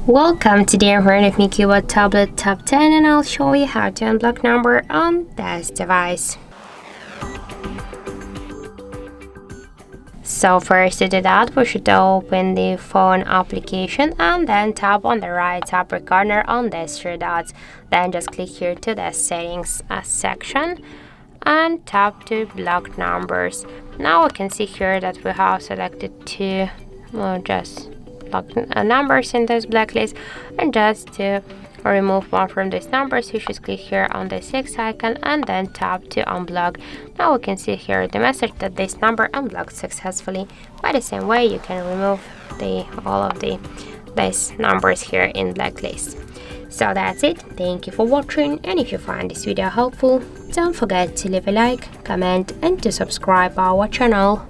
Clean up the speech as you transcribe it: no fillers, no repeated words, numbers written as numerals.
Welcome, today I'm here with me CUBOT Tablet Top 10 and I'll show you how to unblock number on this device. So first to do that, we should open the phone application and then tap on the right upper corner on these three dots. Then just click here to the settings section and tap to block numbers. Now we can see here that we have selected two just numbers in this blacklist, and just to remove one from these numbers you should click here on the 6 icon and then tap to unblock. Now we can see here the message that this number unblocked successfully. By the same way you can remove all of these numbers here in blacklist. So that's it. Thank you for watching, and if you find this video helpful, don't forget to leave a like, comment and to subscribe our channel.